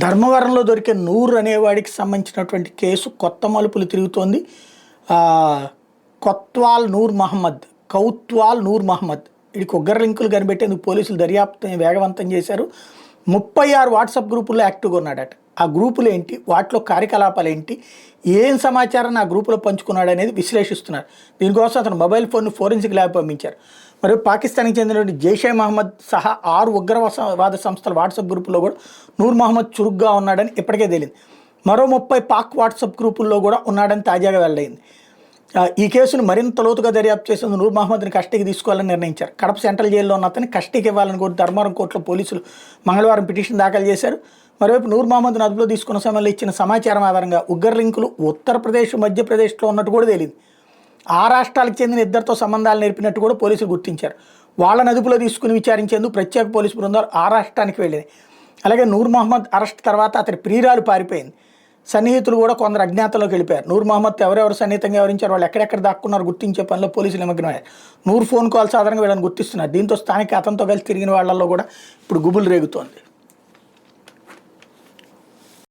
ధర్మవరంలో దొరికే నూర్ అనేవాడికి సంబంధించినటువంటి కేసు కొత్త మలుపులు తిరుగుతోంది. కొత్వాల్ నూర్ మహమ్మద్, కౌత్వాల్ నూర్ మహమ్మద్ వీడికి ఉగ్ర లింకులు కనిపెట్టేందుకు పోలీసులు దర్యాప్తుని వేగవంతం చేశారు. 36 వాట్సాప్ గ్రూపుల్లో యాక్టివ్గా ఉన్నాడట. ఆ గ్రూపులు ఏంటి, వాటిలో కార్యకలాపాలు ఏంటి, ఏం సమాచారాన్ని ఆ గ్రూపులో పంచుకున్నాడు అనేది విశ్లేషిస్తున్నారు. దీనికోసం అతను మొబైల్ ఫోన్ను ఫోరెన్సిక్ ల్యాబ్ పంపించారు. మరియు పాకిస్తాన్కి చెందినటువంటి జైషే మహమ్మద్ సహా 6 ఉగ్రవాద సంస్థల వాట్సాప్ గ్రూపుల్లో కూడా నూర్ మహమ్మద్ చురుగ్గా ఉన్నాడని ఇప్పటికే తేలింది. మరో 30 పాక్ వాట్సాప్ గ్రూపుల్లో కూడా ఉన్నాడని తాజాగా వెల్లడైంది. ఈ కేసును మరింత లోతుగా దర్యాప్తు చేసేందుకు నూర్ మహమ్మద్ని కస్టడీకి తీసుకోవాలని నిర్ణయించారు. కడప సెంట్రల్ జైల్లో ఉన్న అతన్ని కస్టడీకి ఇవ్వాలని కోరి ధర్మవరం కోర్టులో పోలీసులు మంగళవారం పిటిషన్ దాఖలు చేశారు. మరోవైపు నూర్ మహమ్మద్ను అదుపులో తీసుకున్న సమయంలో ఇచ్చిన సమాచారం ఆధారంగా ఉగ్ర లింకులు ఉత్తరప్రదేశ్, మధ్యప్రదేశ్లో ఉన్నట్టు కూడా తేలింది. ఆ రాష్ట్రాలకు చెందిన ఇద్దరితో సంబంధాలు నేర్పినట్టు కూడా పోలీసులు గుర్తించారు. వాళ్ళని అదుపులో తీసుకుని విచారించేందుకు ప్రత్యేక పోలీసు బృందాలు ఆ రాష్ట్రానికి వెళ్ళింది. అలాగే నూర్ మహమ్మద్ అరెస్ట్ తర్వాత అతని ప్రియురాలు పారిపోయింది. సన్నిహితులు కూడా కొందరు అజ్ఞాతంలోకి వెళ్ళిపోయారు. నూర్ మహమ్మద్ ఎవరెవరు సన్నిహితంగా వివరించారు, వాళ్ళు ఎక్కడెక్కడ దాక్కున్నారు గుర్తించే పనిలో పోలీసులు నిమగ్నమయ్యారు. నూర్ ఫోన్ కాల్స్ ఆధారంగా వీళ్ళని గుర్తిస్తున్నారు. దీంతో స్థానిక అతనితో కలిసి తిరిగిన వాళ్ళల్లో కూడా ఇప్పుడు గుబులు రేగుతోంది.